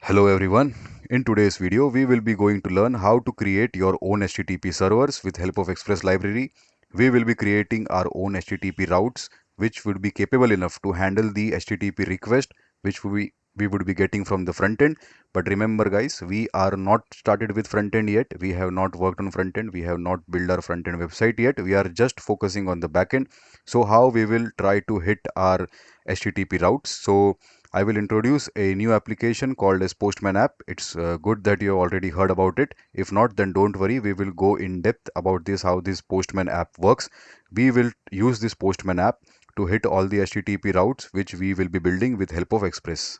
Hello everyone. In today's video, we will be going to learn how to create your own HTTP servers with help of Express library. We will be creating our own HTTP routes, which would be capable enough to handle the HTTP request, which we would be getting from the front end. But remember guys, we are not started with front end yet. We have not worked on front end. We have not built our front end website yet. We are just focusing on the back end. So how we will try to hit our HTTP routes. So I will introduce a new application called as Postman app. It's good that you have already heard about it. If not, then don't worry. We will go in depth about this, how this Postman app works. We will use this Postman app to hit all the HTTP routes which we will be building with help of Express.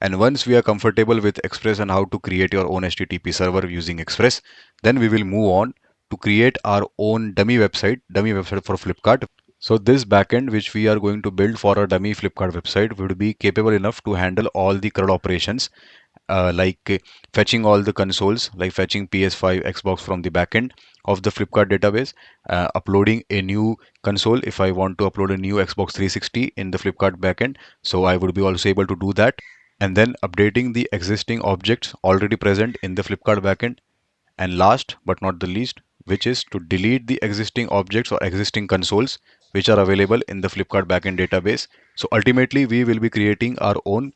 And once we are comfortable with Express and how to create your own HTTP server using Express, then we will move on to create our own dummy website for FlipKart. So this backend which we are going to build for a dummy FlipKart website would be capable enough to handle all the CRUD operations, like fetching all the consoles, like fetching PS5, Xbox from the backend of the FlipKart database, uploading a new console if I want to upload a new Xbox 360 in the FlipKart backend. So I would be also able to do that, and then updating the existing objects already present in the FlipKart backend, and last but not the least, which is to delete the existing objects or existing consoles which are available in the FlipKart backend database. So ultimately, we will be creating our own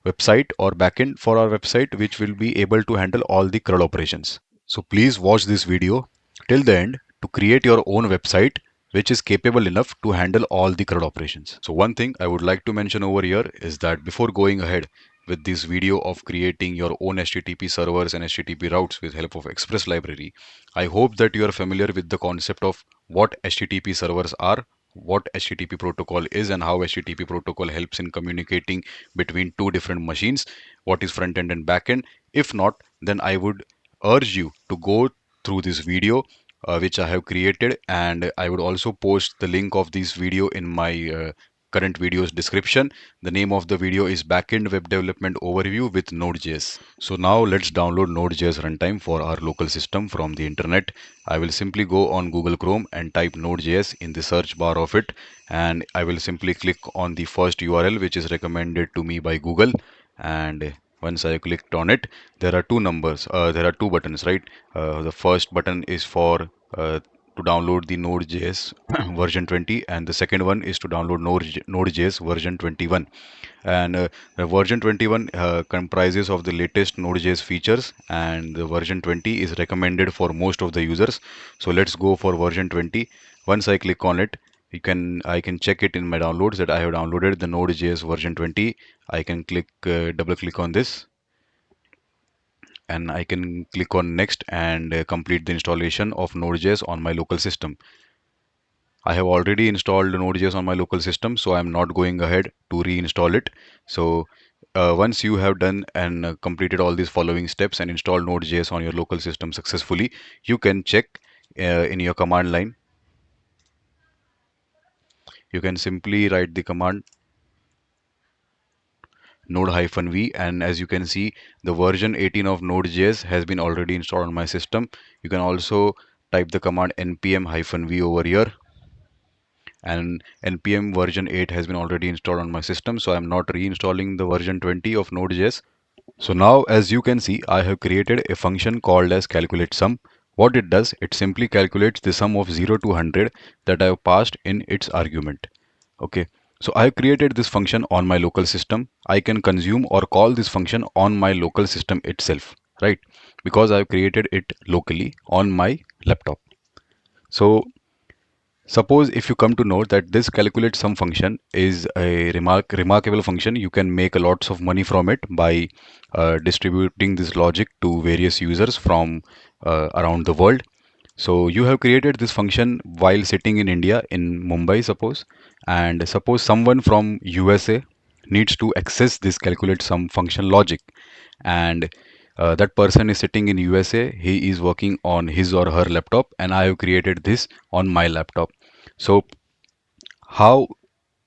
website or backend for our website, which will be able to handle all the CRUD operations. So please watch this video till the end to create your own website which is capable enough to handle all the CRUD operations. So one thing I would like to mention over here is that before going ahead with this video of creating your own HTTP servers and HTTP routes with help of Express library, I hope that you are familiar with the concept of what HTTP servers are, what HTTP protocol is, and how HTTP protocol helps in communicating between two different machines, what is front end and back end. If not, then I would urge you to go through this video which I have created, and I would also post the link of this video in my current video's description. The name of the video is Backend Web Development Overview with Node.js. So now let's download Node.js runtime for our local system from the internet. I will simply go on Google Chrome and type Node.js in the search bar of it, and I will simply click on the first URL which is recommended to me by Google. And once I clicked on it, there are there are two buttons, right? The first button is for to download the Node.js version 20, and the second one is to download Node.js version 21. And the version 21 comprises of the latest Node.js features, and the version 20 is recommended for most of the users. So let's go for version 20. Once I click on it, I can check it in my downloads that I have downloaded the Node.js version 20. I can double click on this, and I can click on next and complete the installation of Node.js on my local system. I have already installed Node.js on my local system, so I'm not going ahead to reinstall it. So once you have done and completed all these following steps and installed Node.js on your local system successfully, you can check in your command line. You can simply write the command node-v, and as you can see, the version 18 of Node.js has been already installed on my system. You can also type the command npm-v over here, and npm version 8 has been already installed on my system, so I'm not reinstalling the version 20 of Node.js. So now, as you can see, I have created a function called as calculate sum. What it does, it simply calculates the sum of 0 to 100 that I have passed in its argument. Okay, so I have created this function on my local system. I can consume or call this function on my local system itself, right? Because I have created it locally on my laptop. So suppose if you come to know that this calculate sum function is a remarkable function, you can make a lots of money from it by distributing this logic to various users from around the world. So you have created this function while sitting in India, in Mumbai, suppose, and suppose someone from USA needs to access this calculate sum function logic, and that person is sitting in USA. He is working on his or her laptop, and I have created this on my laptop. So how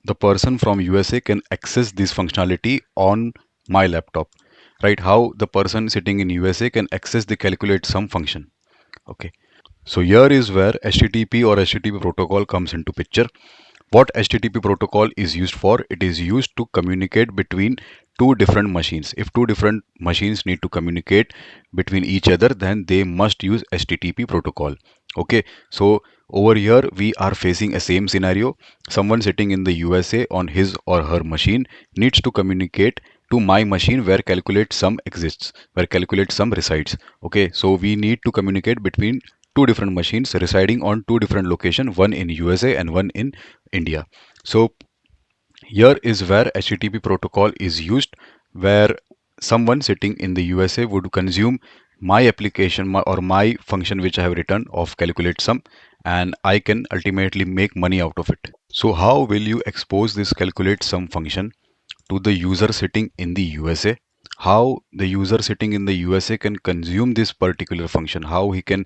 the person from USA can access this functionality on my laptop, right? How the person sitting in USA can access the calculate sum function. Okay. So here is where HTTP or HTTP protocol comes into picture. What HTTP protocol is used for? It is used to communicate between two different machines. If two different machines need to communicate between each other, then they must use HTTP protocol. Okay, so over here we are facing a same scenario. Someone sitting in the USA on his or her machine needs to communicate to my machine where calculate sum exists, where calculate sum resides. Okay, so we need to communicate between two different machines residing on two different locations, one in USA and one in India. So here is where HTTP protocol is used, where someone sitting in the USA would consume my application or my function which I have written of calculate sum, and I can ultimately make money out of it. So how will you expose this calculate sum function to the user sitting in the USA? How the user sitting in the USA can consume this particular function, how he can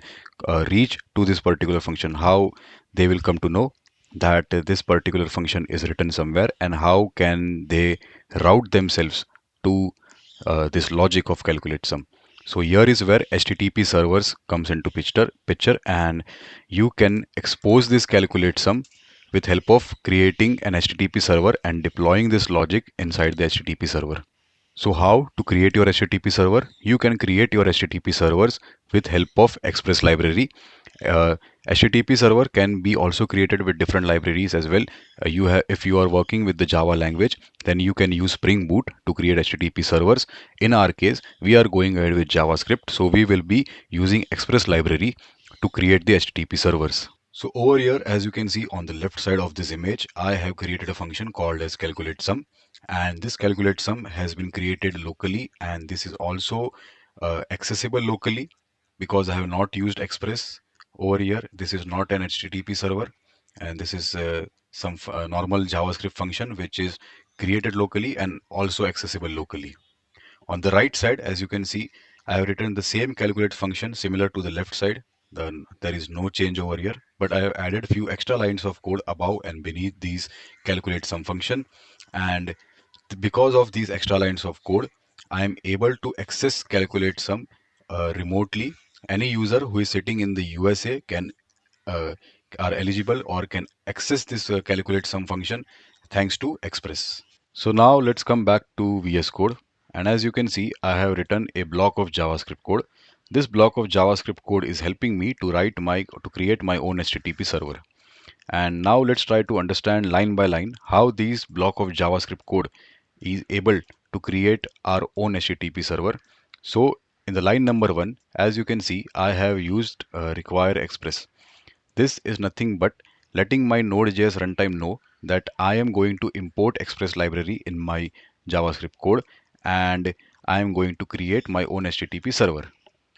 reach to this particular function, how they will come to know that this particular function is written somewhere, and how can they route themselves to this logic of calculate sum. So here is where HTTP servers comes into picture, and you can expose this calculate sum with help of creating an HTTP server and deploying this logic inside the HTTP server. So how to create your HTTP server? You can create your HTTP servers with help of Express library. HTTP server can be also created with different libraries as well. If you are working with the Java language, then you can use Spring Boot to create HTTP servers. In our case, we are going ahead with JavaScript, so we will be using Express library to create the HTTP servers. So over here, as you can see on the left side of this image, I have created a function called as calculate sum, and this calculate sum has been created locally, and this is also accessible locally because I have not used Express over here. This is not an HTTP server, and this is some normal JavaScript function which is created locally and also accessible locally. On the right side, as you can see, I have written the same calculate function similar to the left side. Then there is no change over here, but I have added few extra lines of code above and beneath these calculate sum function. And because of these extra lines of code, I am able to access calculate sum remotely. Any user who is sitting in the USA can uh, are eligible or can access this calculate sum function thanks to Express. So now let's come back to VS Code. And as you can see, I have written a block of JavaScript code. This block of JavaScript code is helping me to create my own HTTP server. And now let's try to understand line by line how this block of JavaScript code is able to create our own HTTP server. So in the line number one, as you can see, I have used require express. This is nothing but letting my Node.js runtime know that I am going to import Express library in my JavaScript code, and I am going to create my own HTTP server.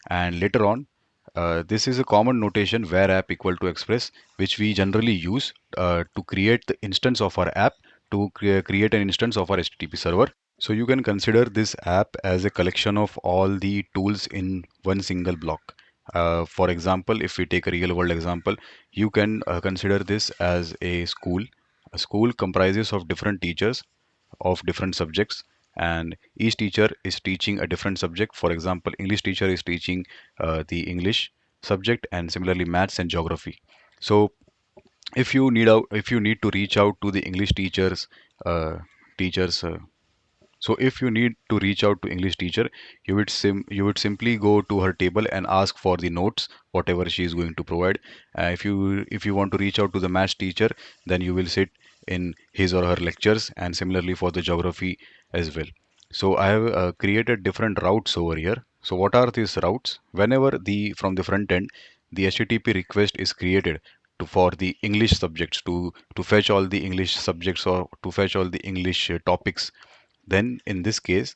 And later on, this is a common notation where app equal to Express, which we generally use to create the instance of our app to create an instance of our HTTP server. So you can consider this app as a collection of all the tools in one single block. For example, if we take a real world example, you can consider this as a school. A school comprises of different teachers of different subjects, and each teacher is teaching a different subject. For example, English teacher is teaching the English subject, and similarly maths and geography. So if you need to reach out to the English uh, teachers so if you need to reach out to English teacher, you would simply go to her table and ask for the notes, whatever she is going to provide. If you want to reach out to the maths teacher, then you will sit in his or her lectures, and similarly for the geography as well. So I have created different routes over here. So what are these routes? Whenever the from the front end, the HTTP request is created for the English subjects to fetch all the English subjects or to fetch all the English topics, then in this case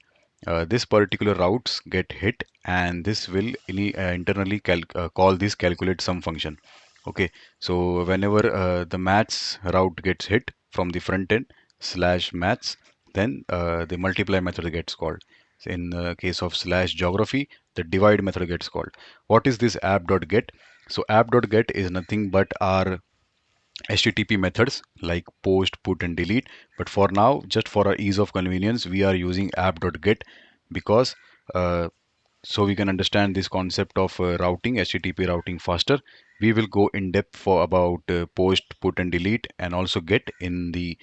this particular routes get hit, and this will internally call this calculate sum function. Okay, so whenever the maths route gets hit from the front end slash maths, then the multiply method gets called. In the case of slash geography, the divide method gets called. What is this app.get? So app.get is nothing but our HTTP methods like post, put, and delete. But for now, just for our ease of convenience, we are using app.get because uh, So we can understand this concept of routing, HTTP routing faster. We will go in depth for about post, put, and delete, and also get in the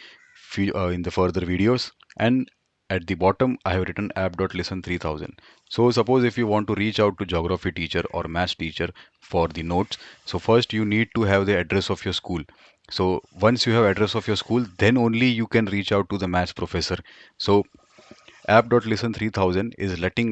in the further videos. And at the bottom, I have written app.listen 3000. So suppose if you want to reach out to geography teacher or maths teacher for the notes, so first you need to have the address of your school. So once you have address of your school, then only you can reach out to the maths professor. So app.listen 3000 is letting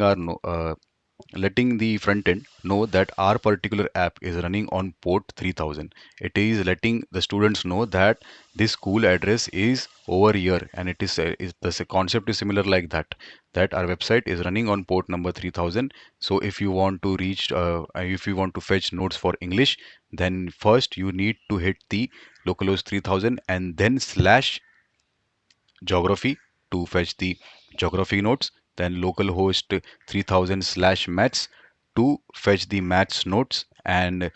the front end know that our particular app is running on port 3000. It is letting the students know that this school address is over here, and is the concept is similar like that, that our website is running on port number 3000. So if you want to if you want to fetch notes for English, then first you need to hit the localhost 3000 and then slash geography to fetch the geography notes, then localhost 3000 slash maths to fetch the maths notes, and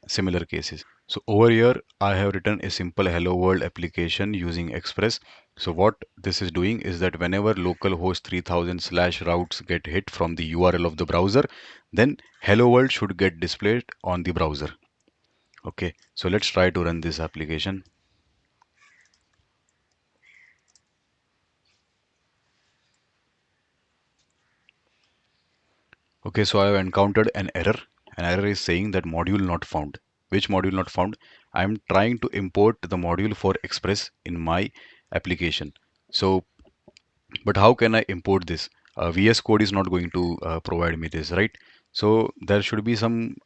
similar cases. So over here I have written a simple hello world application using Express. So what this is doing is that whenever localhost 3000 slash routes get hit from the URL of the browser, then hello world should get displayed on the browser. Okay, so let's try to run this application. Okay, so I have encountered an error. An error is saying that module not found. Which module not found? I am trying to import the module for Express in my application. So, but how can I import this? VS Code is not going to provide me this, right? So there should be some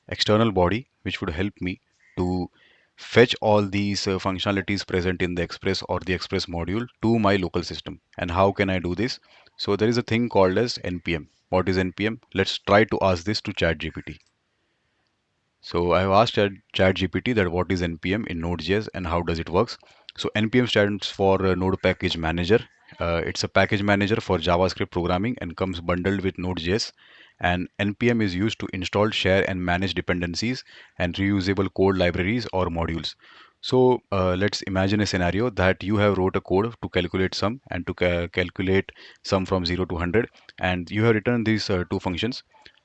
external body which would help me to fetch all these functionalities present in the Express or the Express module to my local system. And how can I do this? So there is a thing called as npm. What is npm? Let's try to ask this to ChatGPT. So I have asked ChatGPT that what is npm in Node.js and how does it works. So npm stands for Node Package Manager. It's a package manager for JavaScript programming and comes bundled with Node.js. And npm is used to install, share, and manage dependencies and reusable code libraries or modules. So let's imagine a scenario that you have wrote a code to calculate sum and to calculate sum from 0 to 100, and you have written these two functions.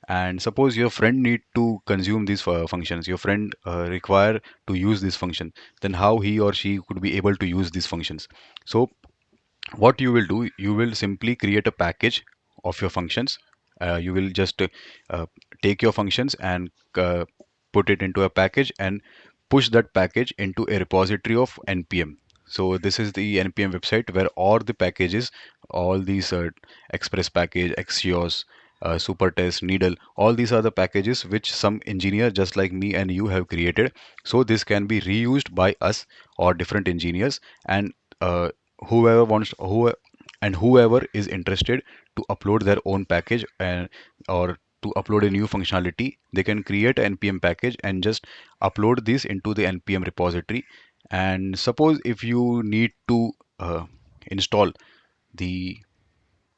And suppose your friend need to consume these functions, your friend require to use this function, then how he or she could be able to use these functions? So what you will do, you will simply create a package of your functions. You will just take your functions and put it into a package and push that package into a repository of npm. So this is the npm website where all the packages, all these express package, axios, supertest, needle, all these are the packages which some engineer just like me and you have created. So this can be reused by us or different engineers, and whoever wants whoever is interested to upload their own package and or to upload a new functionality, they can create an npm package and just upload this into the npm repository. And suppose if you need to install the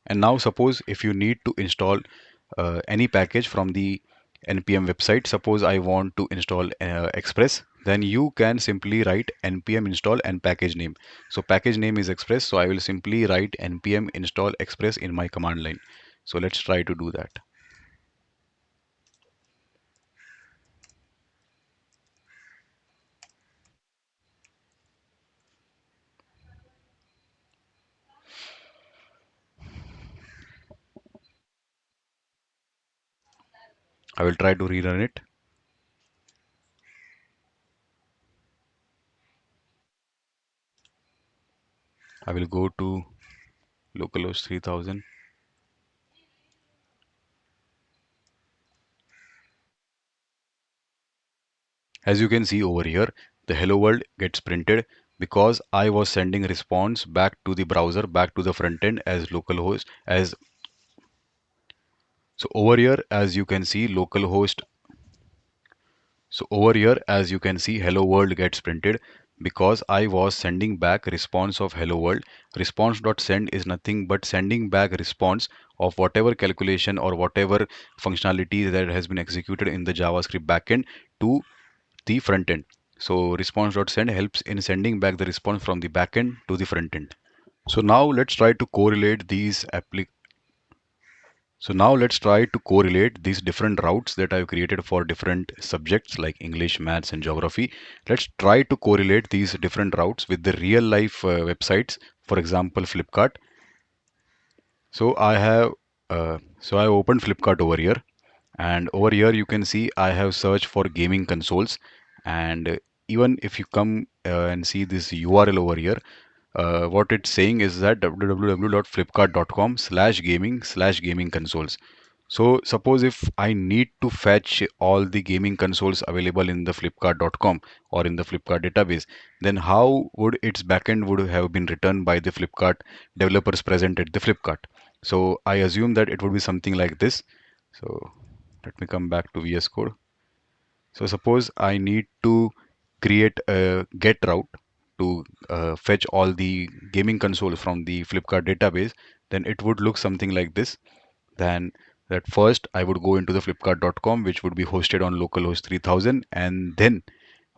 and now suppose if you need to install any package from the npm website, suppose I want to install express, then you can simply write npm install and package name. So package name is express, so I will simply write npm install express in my command line. So let's try to do that. I will try to rerun it. I will go to localhost 3000. As you can see over here, the hello world gets printed because I was sending response back to the browser, back to the front end as localhost as. So over here, as you can see, localhost. So over here, as you can see, hello world gets printed because I was sending back response of hello world. Response.send is nothing but sending back response of whatever calculation or whatever functionality that has been executed in the JavaScript backend to the front end. So response.send helps in sending back the response from the backend to the front end. So now let's try to correlate these So now let's try to correlate these different routes that I've created for different subjects like English, Maths, and Geography. Let's try to correlate these different routes with the real life websites. For example, FlipKart. So I opened FlipKart over here, and over here you can see I have searched for gaming consoles. And even if you come and see this URL over here, what it's saying is that www.flipkart.com/gaming/gaming consoles. So suppose if I need to fetch all the gaming consoles available in the flipkart.com or in the Flipkart database, then how would its backend would have been written by the Flipkart developers present at the Flipkart? So I assume that it would be something like this. So let me come back to VS Code. So suppose I need to create a get route to fetch all the gaming consoles from the Flipkart database, then it would look something like this. Then that first I would go into the flipkart.com, which would be hosted on localhost 3000, and then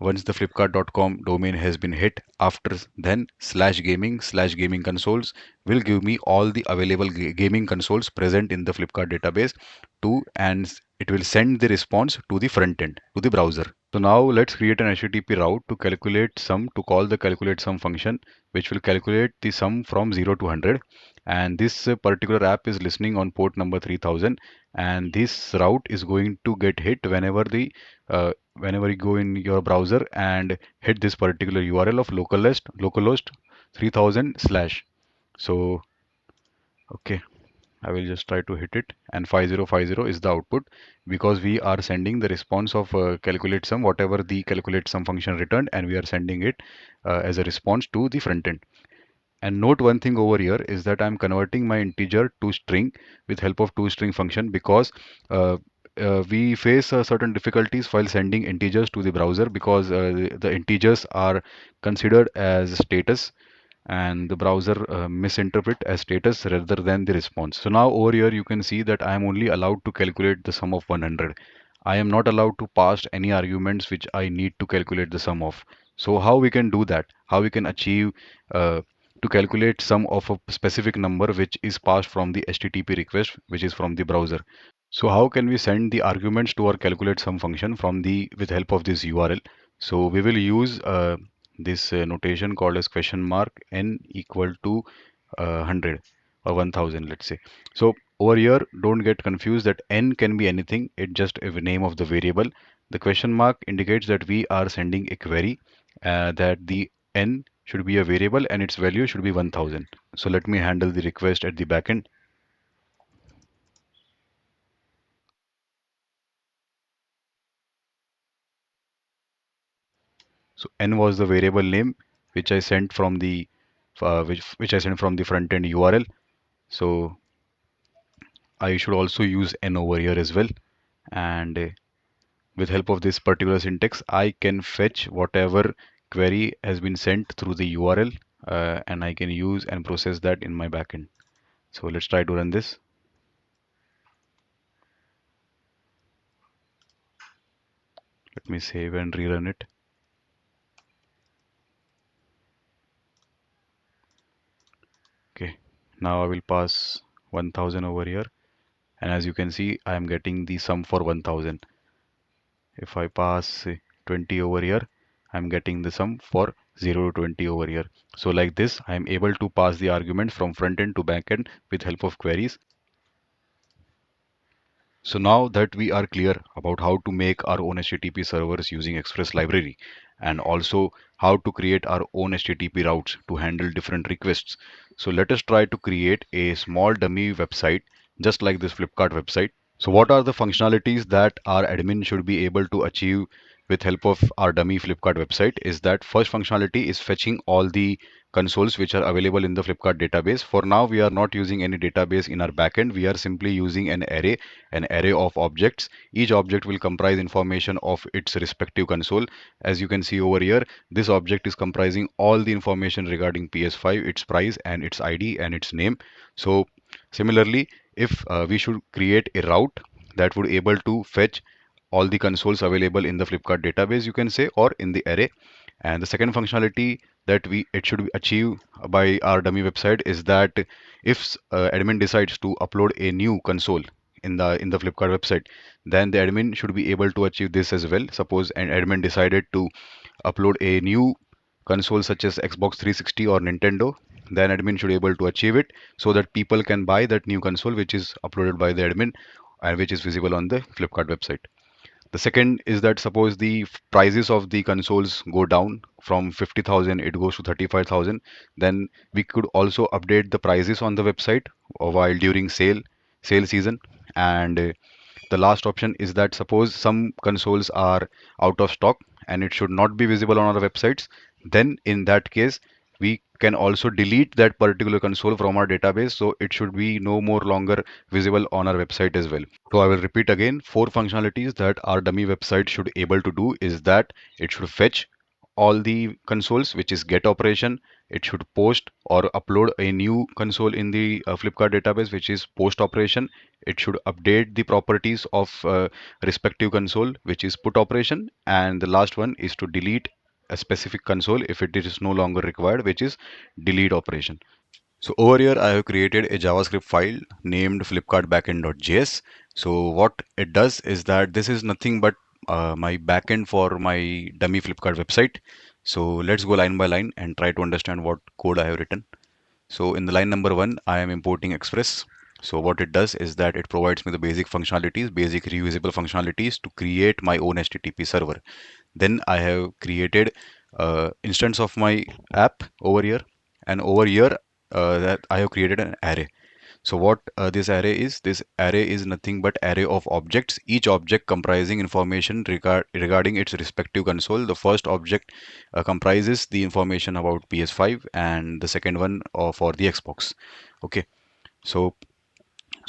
once the flipkart.com domain has been hit, after then /gaming/gaming consoles will give me all the available gaming consoles present in the Flipkart database to, and it will send the response to the front end, to the browser. So now let's create an HTTP route to calculate sum, to call the calculate sum function, which will calculate the sum from 0 to 100. And this particular app is listening on port number 3000, and this route is going to get hit whenever you go in your browser and hit this particular URL of localhost 3000 slash. So okay, I will just try to hit it, and 5050 is the output, because we are sending the response of calculate sum, whatever the calculate sum function returned, and we are sending it as a response to the front end. And note one thing over here is that I'm converting my integer to string with help of toString function, because uh, we face certain difficulties while sending integers to the browser, because the integers are considered as status, and the browser misinterpret as status rather than the response. So now over here you can see that I am only allowed to calculate the sum of 100. I am not allowed to pass any arguments which I need to calculate the sum of. So how we can do that? How we can achieve to calculate sum of a specific number which is passed from the HTTP request, which is from the browser? So how can we send the arguments to our calculate sum function from the with help of this URL? So we will use this notation called as question mark n equal to 100 or 1000, let's say. So over here, don't get confused that n can be anything. It's just a name of the variable. The question mark indicates that we are sending a query, that the n should be a variable and its value should be 1000. So let me handle the request at the backend. So n was the variable name which I sent from the which I sent from the front end URL. So I should also use n over here as well. And with help of this particular syntax, I can fetch whatever query has been sent through the URL, and I can use and process that in my backend. So let's try to run this. Let me save and rerun it. Okay, now I will pass 1000 over here, and as you can see, I am getting the sum for 1000. If I pass 20 over here, I'm getting the sum for 0 to 20 over here. So like this, I'm able to pass the arguments from front end to back end with help of queries. So now that we are clear about how to make our own HTTP servers using Express library, and also how to create our own HTTP routes to handle different requests. So let us try to create a small dummy website just like this FlipKart website. So what are the functionalities that our admin should be able to achieve with help of our dummy FlipKart website? Is that first functionality is fetching all the consoles which are available in the FlipKart database. For now, we are not using any database in our backend. We are simply using an array of objects. Each object will comprise information of its respective console. As you can see over here, this object is comprising all the information regarding PS5, its price and its ID and its name. So similarly, if we should create a route that would able to fetch all the consoles available in the FlipKart database, you can say, or in the array, And the second functionality that we it should achieve by our dummy website is that if admin decides to upload a new console in the Flipkart website, then the admin should be able to achieve this as well. Suppose an admin decided to upload a new console such as Xbox 360 or Nintendo, then admin should be able to achieve it so that people can buy that new console which is uploaded by the admin and which is visible on the Flipkart website. The second is that suppose the prices of the consoles go down from 50,000, it goes to 35,000, then we could also update the prices on the website while during sale season. And the last option is that suppose some consoles are out of stock and it should not be visible on our websites, then in that case we can also delete that particular console from our database, so it should be no more longer visible on our website as well. So I will repeat again, four functionalities that our dummy website should able to do is that it should fetch all the consoles, which is get operation. It should post or upload a new console in the Flipkart database, which is post operation. It should update the properties of respective console, which is put operation. And the last one is to delete a specific console if it is no longer required, which is delete operation. So over here, I have created a JavaScript file named Flipkart Backend.js. So what it does is that this is nothing but my backend for my dummy Flipkart website. So let's go line by line and try to understand what code I have written. So in the line number one, I am importing Express. So what it does is that it provides me the basic functionalities, basic reusable functionalities to create my own HTTP server. Then I have created instance of my app over here, and over here that I have created an array. So what this array is nothing but array of objects, each object comprising information regarding its respective console. The first object comprises the information about PS5 and the second one for the Xbox. Okay, so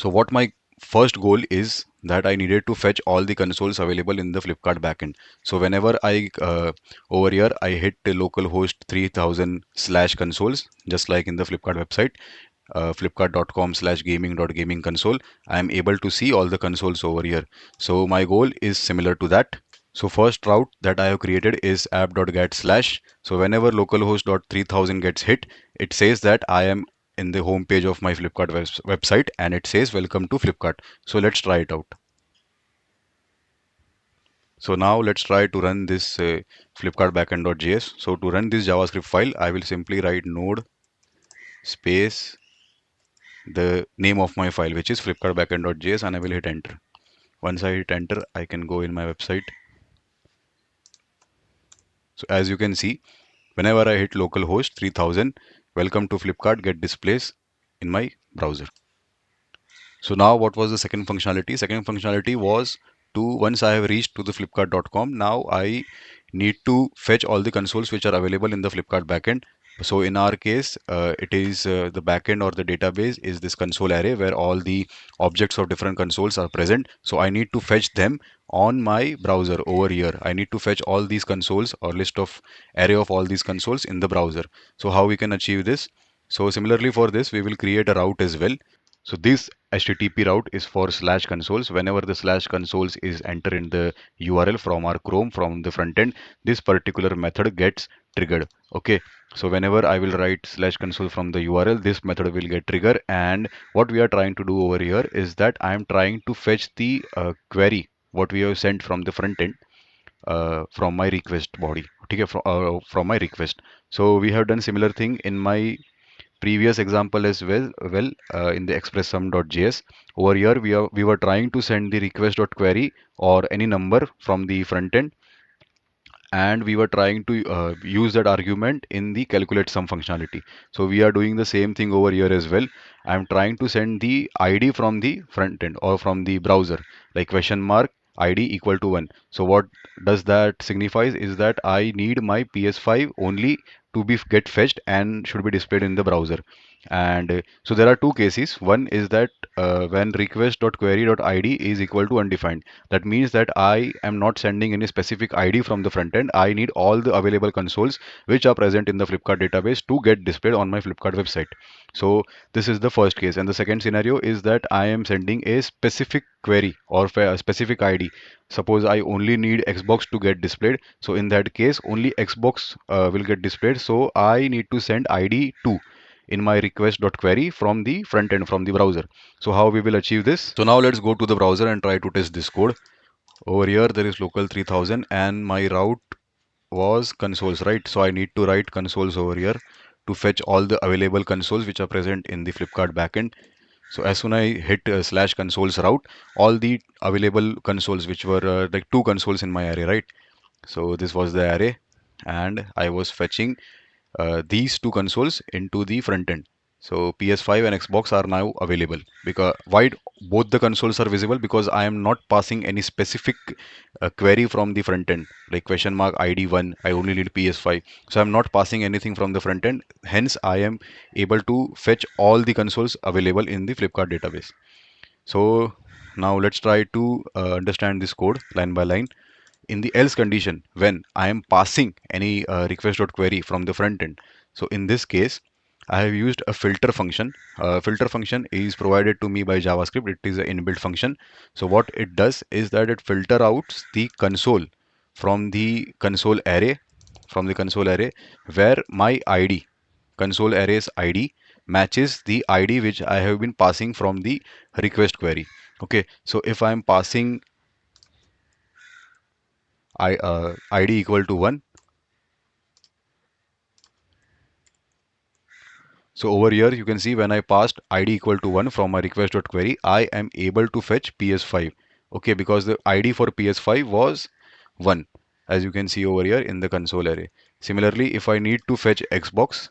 what my first goal is that I needed to fetch all the consoles available in the Flipkart backend. So whenever I over here I hit the localhost 3000 slash consoles, just like in the Flipkart website, flipkart.com/gaming.gaming console, I am able to see all the consoles over here. So my goal is similar to that. So first route that I have created is app.get slash. So whenever localhost.3000 gets hit, it says that I am in the home page of my Flipkart website and it says welcome to Flipkart. So let's try it out. So now let's try to run this Flipkart backend.js. So to run this JavaScript file, I will simply write node space the name of my file, which is Flipkart backend.js, and I will hit enter. Once I hit enter, I can go in my website. So as you can see, whenever I hit localhost 3000, welcome to Flipkart get displays in my browser. So now what was the second functionality? Second functionality was to once I have reached to the flipkart.com, now I need to fetch all the consoles which are available in the Flipkart backend. So in our case, it is the backend or the database is this console array where all the objects of different consoles are present. So I need to fetch them on my browser over here. I need to fetch all these consoles or list of array of all these consoles in the browser. So how we can achieve this? So similarly for this, we will create a route as well. So this HTTP route is for slash consoles. Whenever the slash consoles is entered in the URL from our Chrome from the front end, this particular method gets triggered. Okay. So whenever I will write slash console from the URL, this method will get triggered. And what we are trying to do over here is that I am trying to fetch the query what we have sent from the front end from my request body. Okay, from my request. So we have done similar thing in my previous example as well in the expresssum.js. Over here we were trying to send the request.query or any number from the front end, and we were trying to use that argument in the calculate sum functionality. So we are doing the same thing over here as well. I'm trying to send the id from the front end or from the browser, like question mark id equal to 1. So what does that signifies is that I need my PS5 only to be get fetched and should be displayed in the browser. And so there are two cases. One is that when request.query.id is equal to undefined, that means that I am not sending any specific ID from the front end. I need all the available consoles which are present in the Flipkart database to get displayed on my Flipkart website. So this is the first case. And the second scenario is that I am sending a specific query or a specific ID. Suppose I only need Xbox to get displayed. So in that case, only Xbox will get displayed. So I need to send ID 2 in my request.query from the front end, from the browser. So how we will achieve this? So now let's go to the browser and try to test this code. Over here there is local 3000 and my route was consoles, right? So I need to write consoles over here to fetch all the available consoles which are present in the Flipkart backend. So as soon I hit slash consoles route, all the available consoles which were like two consoles in my array, right? So this was the array and I was fetching these two consoles into the front end. So PS5 and Xbox are now available. Because why both the consoles are visible? Because I am not passing any specific query from the front end, like question mark ID1. I only need PS5, so I'm not passing anything from the front end. Hence, I am able to fetch all the consoles available in the Flipkart database. So now let's try to understand this code line by line. In the else condition, when I am passing any request.query from the front end. So in this case, I have used a filter function. Filter function is provided to me by JavaScript. It is an inbuilt function. So what it does is that it filter out the console from the console array, where my ID, console array's ID matches the ID which I have been passing from the request query. Okay, so if I am passing ID equal to 1. So over here you can see when I passed ID equal to 1 from my request.query, I am able to fetch PS5. Okay, because the ID for PS5 was 1, as you can see over here in the console array. Similarly, if I need to fetch Xbox,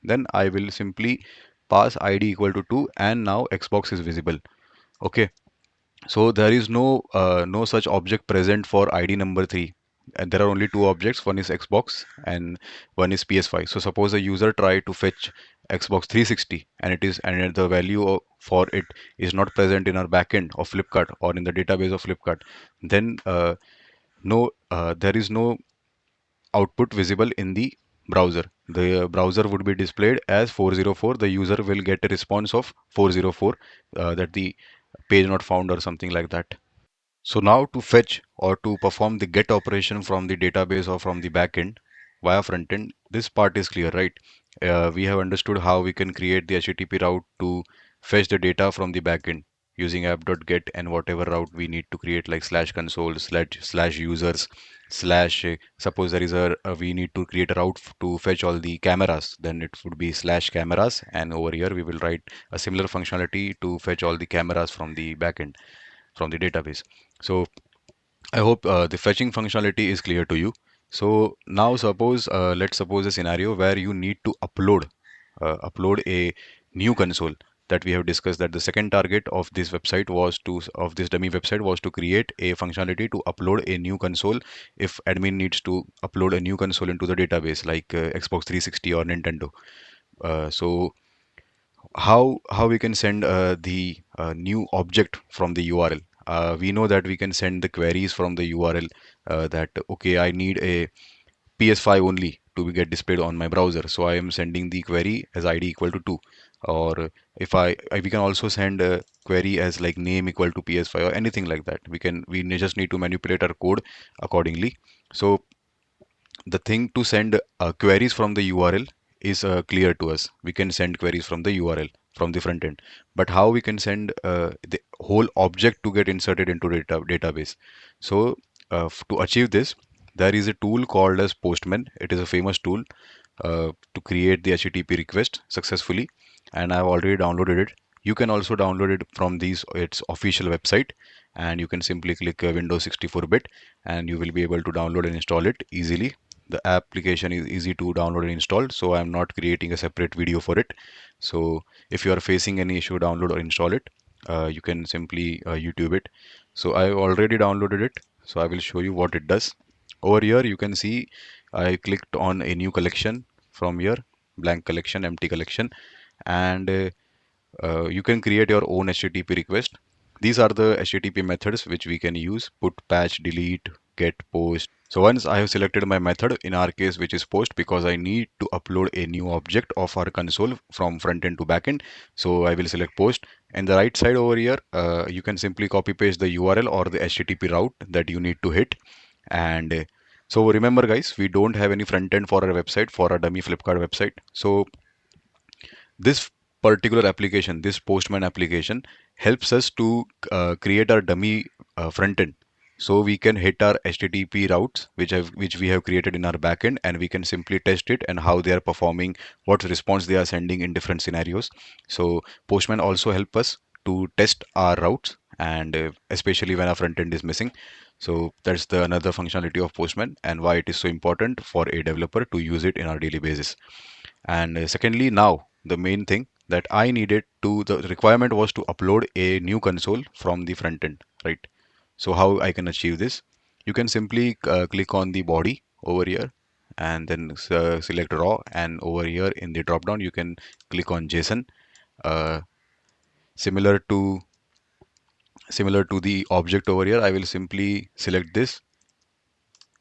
then I will simply pass ID equal to 2 and now Xbox is visible. Okay, so there is no such object present for ID number 3. And there are only two objects, one is Xbox and one is PS5. So suppose a user try to fetch Xbox 360 and the value for it is not present in our backend of Flipkart or in the database of Flipkart, then no there is no output visible in the browser. The browser would be displayed as 404. The user will get a response of 404, that the page not found or something like that. So now to fetch or to perform the get operation from the database or from the backend via frontend, this part is clear, right? We have understood how we can create the HTTP route to fetch the data from the backend using app.get and whatever route we need to create, like slash console, slash users, slash suppose there is we need to create a route to fetch all the cameras, then it would be slash cameras, and over here we will write a similar functionality to fetch all the cameras from the backend, from the database. So I hope the fetching functionality is clear to you. So now suppose let's suppose a scenario where you need to upload a new console, that we have discussed that the second target of this website was to of this dummy website was to create a functionality to upload a new console if admin needs to upload a new console into the database, like Xbox 360 or Nintendo. So how we can send the new object from the URL. We know that we can send the queries from the URL, that okay, I need a PS5 only to get displayed on my browser. So I am sending the query as ID equal to 2. Or if we can also send a query as like name equal to PS5 or anything like that. We just need to manipulate our code accordingly. So the thing to send queries from the URL is clear to us. We can send queries from the URL from the front end. But how we can send the whole object to get inserted into database? So to achieve this, there is a tool called as Postman. It is a famous tool to create the HTTP request successfully, and I've already downloaded it. You can also download it from its official website, and you can simply click Windows 64-bit, and you will be able to download and install it easily. The application is easy to download and install, so I'm not creating a separate video for it. So if you are facing any issue, download or install it, you can simply YouTube it. So I already downloaded it, so I will show you what it does. Over here you can see I clicked on a new collection from here, blank collection, empty collection, and you can create your own HTTP request. These are the HTTP methods which we can use: put, patch, delete, get, post. So once I have selected my method, in our case which is post, because I need to upload a new object of our console from front end to back end. So I will select post. And the right side over here, you can simply copy paste the URL or the HTTP route that you need to hit. And so remember guys, we don't have any front end for our website, for our dummy FlipKart website. So this particular application, this Postman application, helps us to create our dummy front end. So we can hit our HTTP routes, which we have created in our backend, and we can simply test it and how they are performing, what response they are sending in different scenarios. So Postman also help us to test our routes, and especially when our front end is missing. So that's the another functionality of Postman and why it is so important for a developer to use it in our daily basis. And secondly, now the main thing that I needed to, the requirement was to upload a new console from the front end, right? So how I can achieve this? You can simply click on the body over here and then select raw, and over here in the drop down you can click on JSON. Uh, similar to similar to the object over here, I will simply select this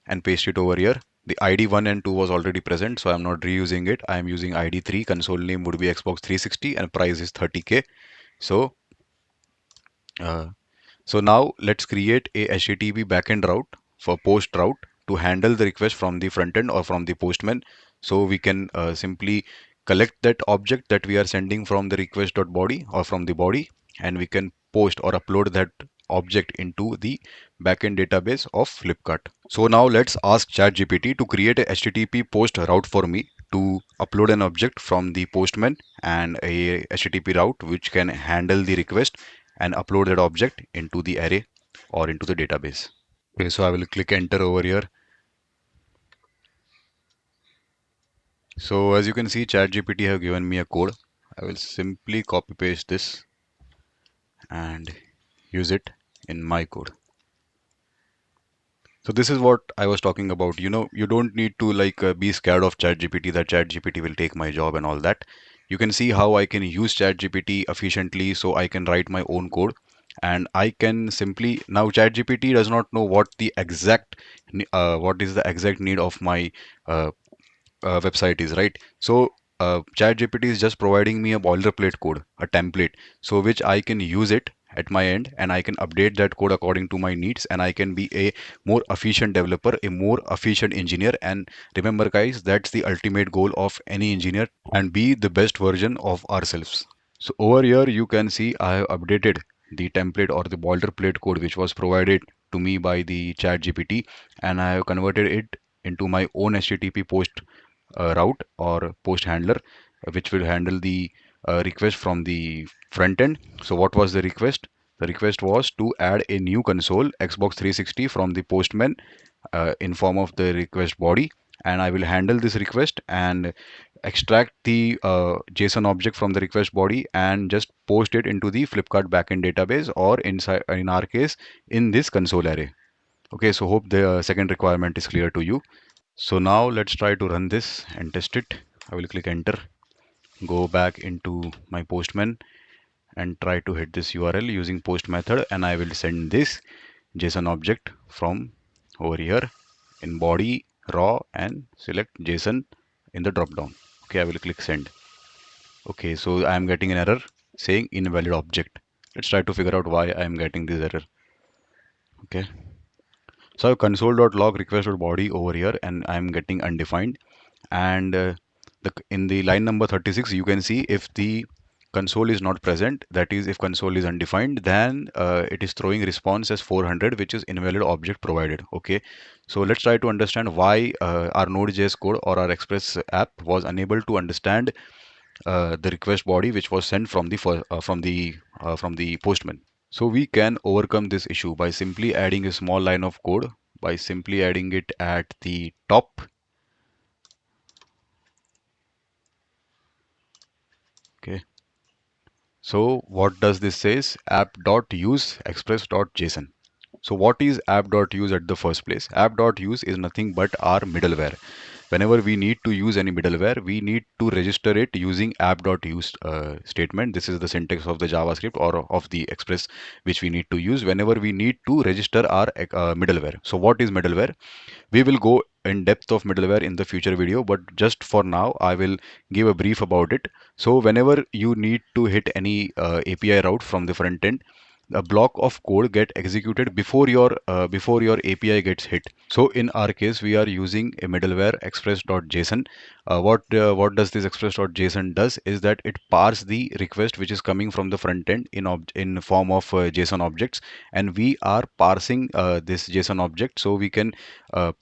and paste it over here. The ID 1 and 2 was already present, so I'm not reusing it. I am using ID 3. Console name would be Xbox 360 and price is 30K. So, uh, so now let's create a HTTP backend route for post route to handle the request from the front end or from the postman. So we can simply collect that object that we are sending from the request.body or from the body, and we can post or upload that object into the backend database of FlipKart. So now let's ask ChatGPT to create a HTTP post route for me to upload an object from the postman and a HTTP route which can handle the request and upload that object into the array or into the database. Okay, so I will click enter over here. So as you can see, ChatGPT have given me a code. I will simply copy paste this and use it in my code. So this is what I was talking about. You know, you don't need to be scared of ChatGPT, that ChatGPT will take my job and all that. You can see how I can use ChatGPT efficiently, so I can write my own code, and I can simply now ChatGPT does not know what is the exact need of my uh, website is, right? So ChatGPT is just providing me a boilerplate code, a template, so which I can use it at my end, and I can update that code according to my needs, and I can be a more efficient developer, a more efficient engineer. And remember, guys, that's the ultimate goal of any engineer, and be the best version of ourselves. So over here you can see I have updated the template or the boilerplate code which was provided to me by the ChatGPT, and I have converted it into my own HTTP post route or post handler, which will handle the request from the front end. So what was the request? The request was to add a new console Xbox 360 from the postman in form of the request body, and I will handle this request and extract the JSON object from the request body and just post it into the FlipKart backend database, or inside in our case in this console array. Okay, so hope the second requirement is clear to you. So now let's try to run this and test it. I will click enter, go back into my postman and try to hit this URL using post method, and I will send this JSON object from over here in body raw and select JSON in the drop down. Okay, I will click send. Okay, so I am getting an error saying invalid object. Let's try to figure out why I am getting this error. Okay, so I have console.log request.body over here and I am getting undefined. And in the line number 36 you can see if the console is not present, that is if console is undefined, then it is throwing response as 400, which is invalid object provided. Okay, so let's try to understand why our node.js code or our express app was unable to understand the request body which was sent from the from the postman. So we can overcome this issue by simply adding a small line of code, by simply adding it at the top. Okay, so what does this says? App.use express.json. So what is app.use at the first place? App.use is nothing but our middleware. whenever we need to use any middleware, we need to register it using app.use statement. This is the syntax of the JavaScript or of the Express which we need to use whenever we need to register our middleware. So what is middleware? We will go in depth of middleware in the future video, but just for now, I will give a brief about it. So whenever you need to hit any API route from the front end, a block of code get executed before your API gets hit. So in our case, we are using a middleware express.json. What does this express.json does is that it parse the request which is coming from the front end in form of JSON objects, and we are parsing this JSON object so we can uh,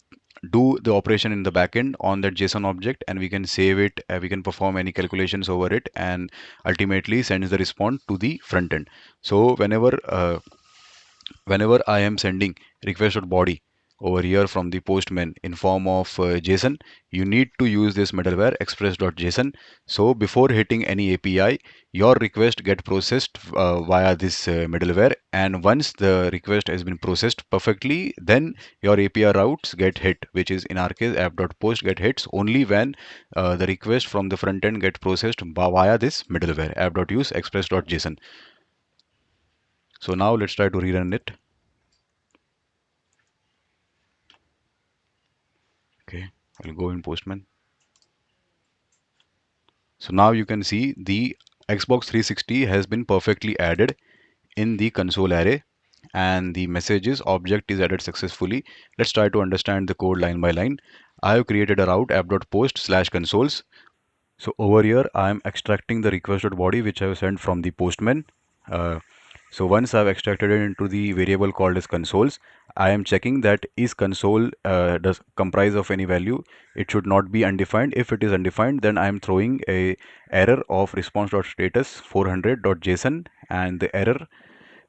do the operation in the backend on that JSON object, and we can save it, we can perform any calculations over it, and ultimately sends the response to the front end. So whenever I am sending request.body over here from the Postman in form of JSON, you need to use this middleware express.json. So before hitting any API, your request get processed via this middleware, and once the request has been processed perfectly, then your API routes get hit, which is in our case app.post get hits only when the request from the front end get processed via this middleware app.use express.json. So now let's try to rerun it. Okay, I'll go in Postman. So now you can see the Xbox 360 has been perfectly added in the console array, and the messages object is added successfully. Let's try to understand the code line by line. I have created a route app.post/consoles. So over here, I am extracting the requested body which I have sent from the Postman. Uh, so once I've extracted it into the variable called as consoles, I am checking that is console does comprise of any value. It should not be undefined. If it is undefined, then I am throwing a error of response.status 400.json, and the error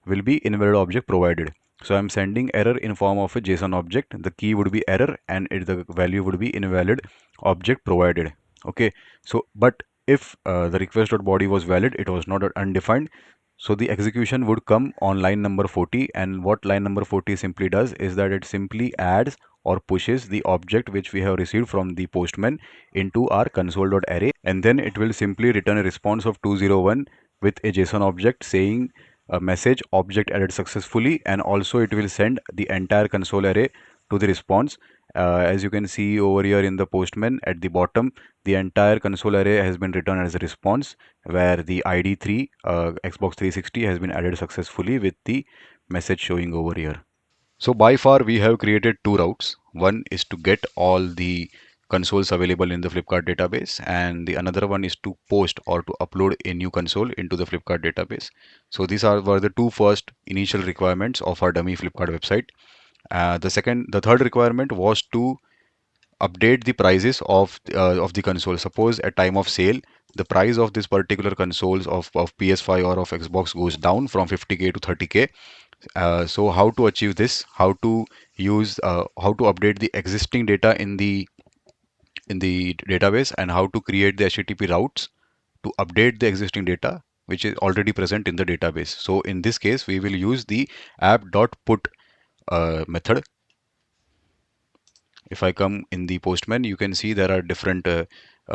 will be invalid object provided. So I'm sending error in form of a JSON object. The key would be error, and the value would be invalid object provided. Okay. So, but if the request.body was valid, it was not undefined. So the execution would come on line number 40, and what line number 40 simply does is that it simply adds or pushes the object which we have received from the Postman into our console.array, and then it will simply return a response of 201 with a JSON object saying a message object added successfully, and also it will send the entire console array to the response. As you can see over here in the Postman at the bottom, the entire console array has been returned as a response, where the ID3 Xbox 360 has been added successfully with the message showing over here. So by far we have created two routes. One is to get all the consoles available in the FlipKart database, and the another one is to post or to upload a new console into the FlipKart database. So these were the two first initial requirements of our dummy FlipKart website. The third requirement was to update the prices of the console. Suppose at time of sale, the price of this particular consoles of PS5 or of Xbox goes down from 50K to 30K. So how to achieve this? How to update the existing data in the database, and how to create the HTTP routes to update the existing data which is already present in the database. So in this case, we will use the app.put method. If I come in the Postman, you can see there are different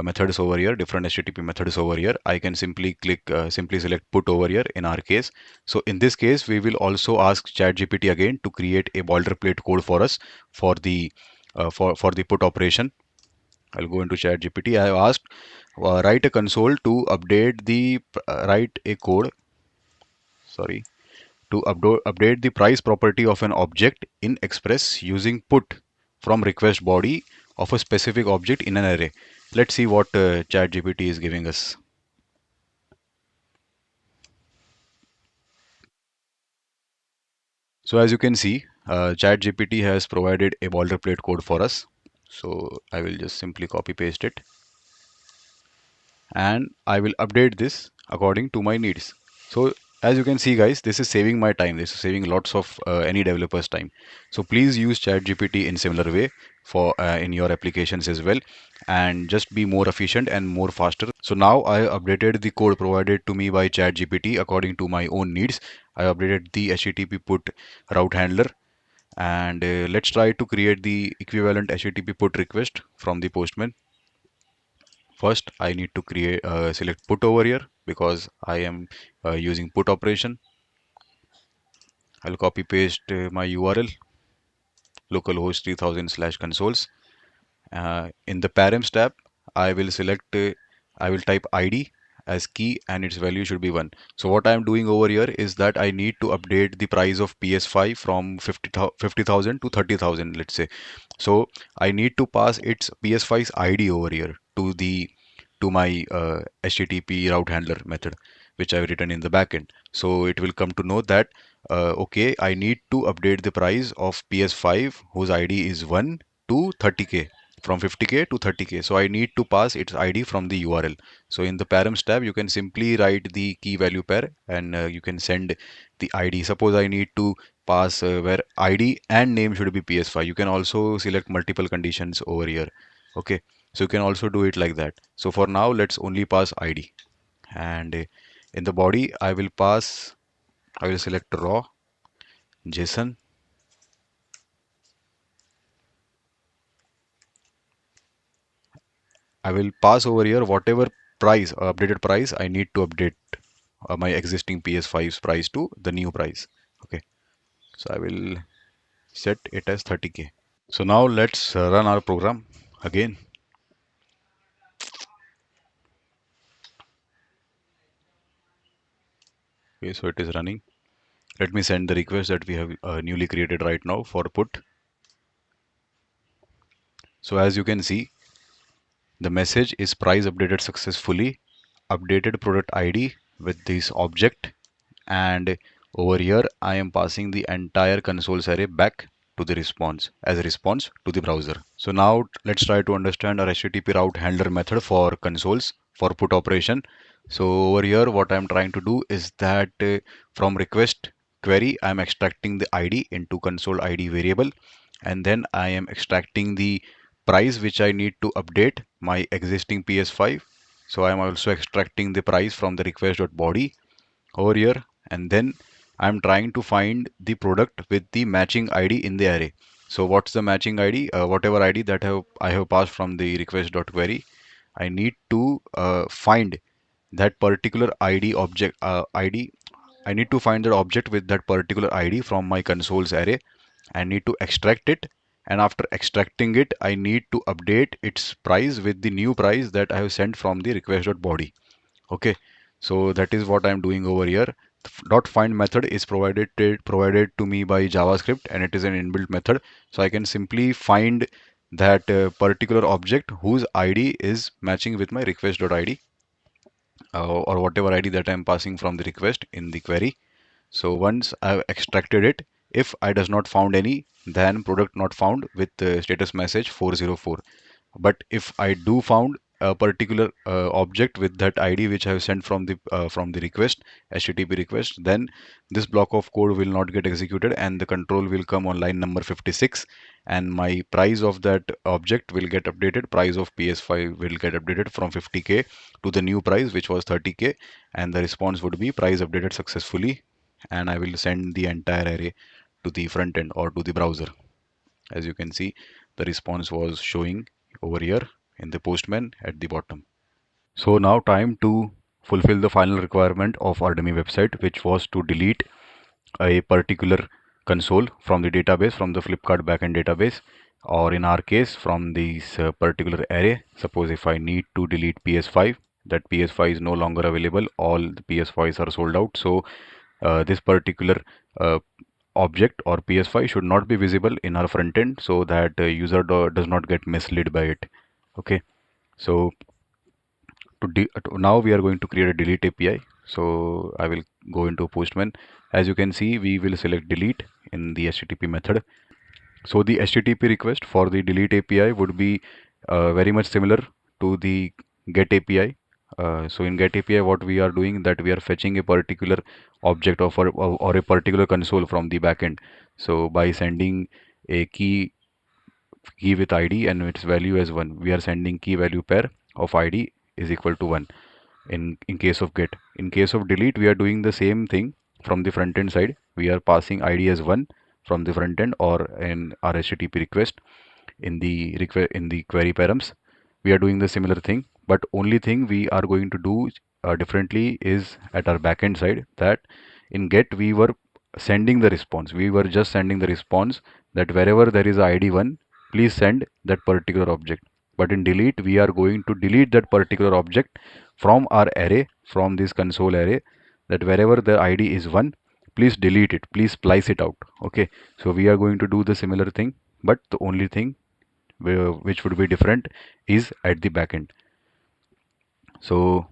methods over here, different HTTP methods over here. I can simply select put over here in our case. So in this case, we will also ask ChatGPT again to create a boilerplate code for us for the for the put operation. I'll go into ChatGPT. I have asked write a console to update the write a code. Sorry, to update the price property of an object in Express using put from request body of a specific object in an array. Let's see what ChatGPT is giving us. So as you can see, ChatGPT has provided a boilerplate code for us. So I will just simply copy paste it, and I will update this according to my needs. So as you can see guys, this is saving my time. This is saving lots of any developer's time. So please use ChatGPT in similar way for in your applications as well, and just be more efficient and more faster. So now I updated the code provided to me by ChatGPT according to my own needs. I updated the HTTP put route handler, And let's try to create the equivalent HTTP put request from the Postman. First, I need to create select put over here because I am using put operation. I'll copy paste my URL localhost 3000/consoles. In the params tab, I will select, I will type ID as key and its value should be 1. So what I am doing over here is that I need to update the price of PS5 from 50,000 to 30,000, let's say. So I need to pass its PS5's ID over here to my HTTP route handler method, which I've written in the backend. So it will come to know that okay, I need to update the price of PS5 whose ID is 1 to 30k, from 50k to 30k. So I need to pass its ID from the URL. So in the params tab, you can simply write the key value pair and you can send the ID. Suppose I need to pass where ID and name should be PS5. You can also select multiple conditions over here. Okay, so you can also do it like that. So for now, let's only pass ID. And in the body, I will select raw, JSON. I will pass over here whatever price, updated price I need to update my existing PS5's price to the new price. Okay, so I will set it as 30k. So now let's run our program again. Okay, so it is running. Let me send the request that we have newly created right now for put. So as you can see, the message is price updated successfully, updated product ID with this object, and over here I am passing the entire consoles array back to the response as a response to the browser. So now let's try to understand our HTTP route handler method for consoles for put operation. So over here what I'm trying to do is that from request query I'm extracting the ID into console ID variable, and then I am extracting the price which I need to update my existing PS5. So I am also extracting the price from the request.body over here, and then I'm trying to find the product with the matching ID in the array. So what's the matching ID? Whatever ID that I have passed from the request.query, I need to find that particular ID object ID. I need to find that object with that particular ID from my consoles array. I need to extract it, and after extracting it, I need to update its price with the new price that I have sent from the request.body. Okay, so that is what I'm doing over here. Dot find method is provided to me by JavaScript, and it is an inbuilt method. So I can simply find that particular object whose ID is matching with my request.id or whatever ID that I'm passing from the request in the query. So once I've extracted it, if I does not found any, then product not found with status message 404. But if I do found a particular object with that ID which I have sent from the request, HTTP request, then this block of code will not get executed and the control will come on line number 56, and my price of that object will get updated. Price of PS5 will get updated from 50k to the new price which was 30k, and the response would be price updated successfully, and I will send the entire array to the front end or to the browser. As you can see, the response was showing over here in the Postman at the bottom. So now time to fulfill the final requirement of our dummy website, which was to delete a particular console from the database, from the FlipKart backend database, or in our case from this particular array. Suppose if I need to delete PS5, that PS5 is no longer available, all the PS5s are sold out. So this particular uh, object or PS5 should not be visible in our front end, so that user does not get misled by it. Okay, so now we are going to create a delete API. So I will go into Postman. As you can see, we will select delete in the HTTP method. So the HTTP request for the delete API would be very much similar to the get API. So in get API, what we are doing that we are fetching a particular object or a particular console from the backend. So by sending a key with ID and its value as 1, we are sending key value pair of ID is equal to 1 in case of get. In case of delete, we are doing the same thing from the front end side. We are passing ID as 1 from the front end or in our HTTP request in the query params. We are doing the similar thing, but only thing we are going to do differently is at our backend side, that in get we were sending the response. We were just sending the response that wherever there is a ID1, please send that particular object. But in delete, we are going to delete that particular object from our array, from this console array, that wherever the ID is 1, please delete it, please splice it out. Okay, so we are going to do the similar thing, but the only thing which would be different is at the backend. So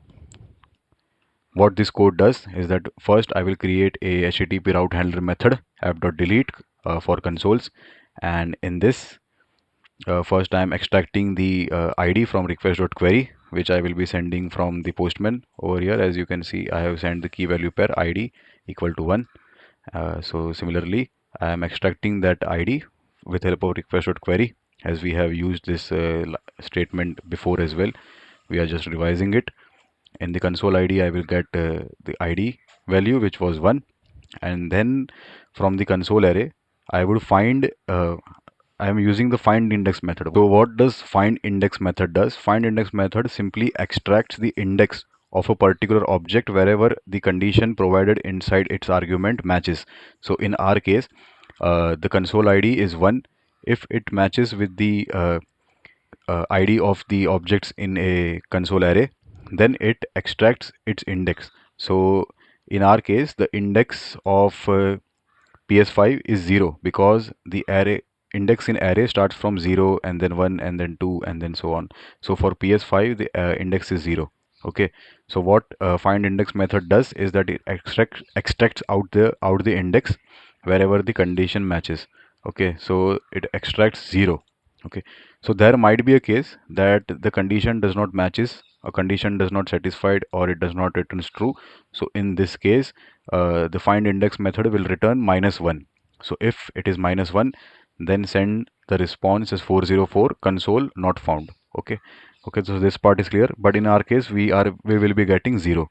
what this code does is that first I will create a HTTP route handler method app.delete for consoles, and in this first I am extracting the ID from request.query, which I will be sending from the Postman. Over here, as you can see, I have sent the key value pair ID equal to 1. So similarly, I am extracting that ID with help of request.query, as we have used this statement before as well. We are just revising it. In the console ID, I will get the ID value, which was 1, and then from the console array, I would find I am using the find index method. So what does find index method does? Find index method simply extracts the index of a particular object wherever the condition provided inside its argument matches. So in our case, the console ID is 1. If it matches with the ID of the objects in a console array, then it extracts its index. So in our case, the index of PS5 is 0, because the array index in array starts from 0 and then 1 and then 2 and then so on. So for PS5 the index is 0. Okay, so what find index method does is that it extracts out the index wherever the condition matches. Okay, so it extracts 0. Okay, so there might be a case that the condition does not matches, a condition does not satisfied, or it does not returns true. So in this case, the find index method will return -1. So if it is -1, then send the response as 404 console not found. Okay, okay, so this part is clear. But in our case, we will be getting 0,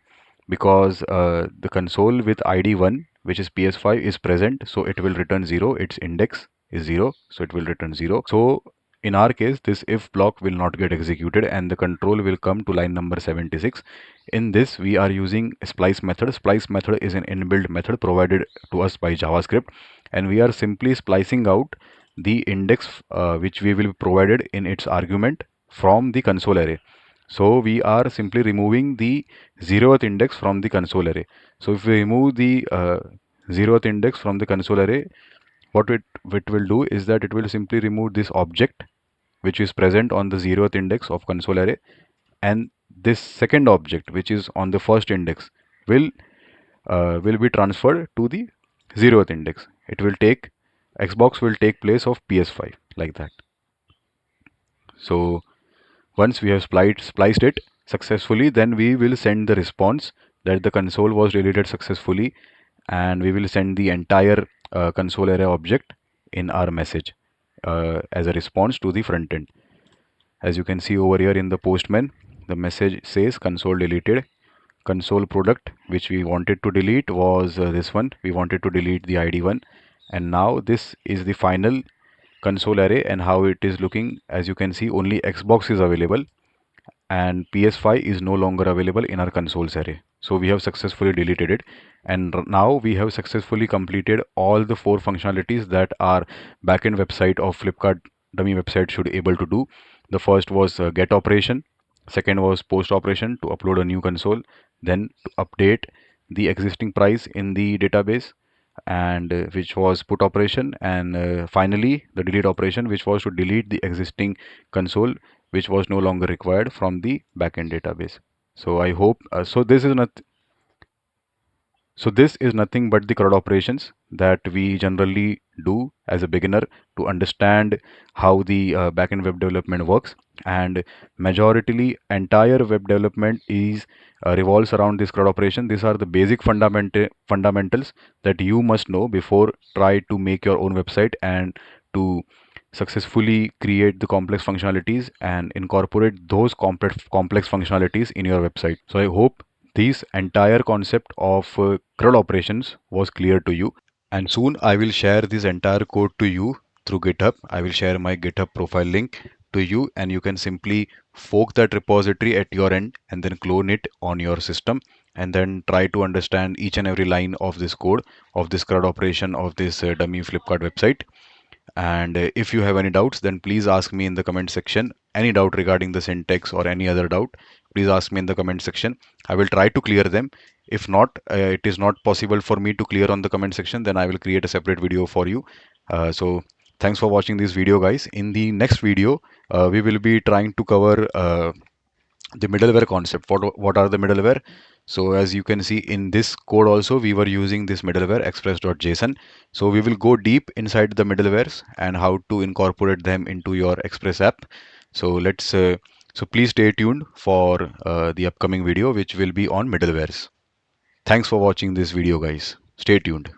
because the console with ID 1, which is PS5, is present, so it will return 0. Its index is 0, so it will return 0. So in our case, this if block will not get executed and the control will come to line number 76. In this, we are using a splice method. Splice method is an inbuilt method provided to us by JavaScript, and we are simply splicing out the index which we will be provided in its argument from the console array. So we are simply removing the 0th index from the console array. So if we remove the 0th index from the console array, what it will do is that it will simply remove this object which is present on the 0th index of console array, and this second object which is on the first index will be transferred to the 0th index. It will take Xbox will take place of PS5, like that. So once we have spliced it successfully, then we will send the response that the console was deleted successfully, and we will send the entire console array object in our message as a response to the front end. As you can see over here in the Postman, the message says console deleted. Console product which we wanted to delete was this one. We wanted to delete the ID one, and now this is the final console array and how it is looking. As you can see, only Xbox is available and PS5 is no longer available in our consoles array. So we have successfully deleted it, and now we have successfully completed all the 4 functionalities that our backend website of FlipKart dummy website should able to do. The first was get operation, second was post operation to upload a new console, then to update the existing price in the database, and which was put operation, and finally the delete operation, which was to delete the existing console which was no longer required from the backend database. So I hope this is nothing but the CRUD operations that we generally do as a beginner to understand how the backend web development works. And majoritarily, entire web development is revolves around this CRUD operation. These are the basic fundamentals that you must know before try to make your own website and to successfully create the complex functionalities and incorporate those complex functionalities in your website. So I hope this entire concept of CRUD operations was clear to you. And soon I will share this entire code to you through GitHub. I will share my GitHub profile link to you, and you can simply fork that repository at your end and then clone it on your system, and then try to understand each and every line of this code, of this CRUD operation, of this dummy FlipKart website. And if you have any doubts, then please ask me in the comment section. Any doubt regarding the syntax or any other doubt, please ask me in the comment section. I will try to clear them. If not, it is not possible for me to clear on the comment section, then I will create a separate video for you. So thanks for watching this video, guys. In the next video, we will be trying to cover the middleware concept. What are the middleware? So as you can see in this code also, we were using this middleware express.json. So we will go deep inside the middlewares and how to incorporate them into your Express app. So so please stay tuned for the upcoming video, which will be on middlewares. Thanks for watching this video, guys. Stay tuned.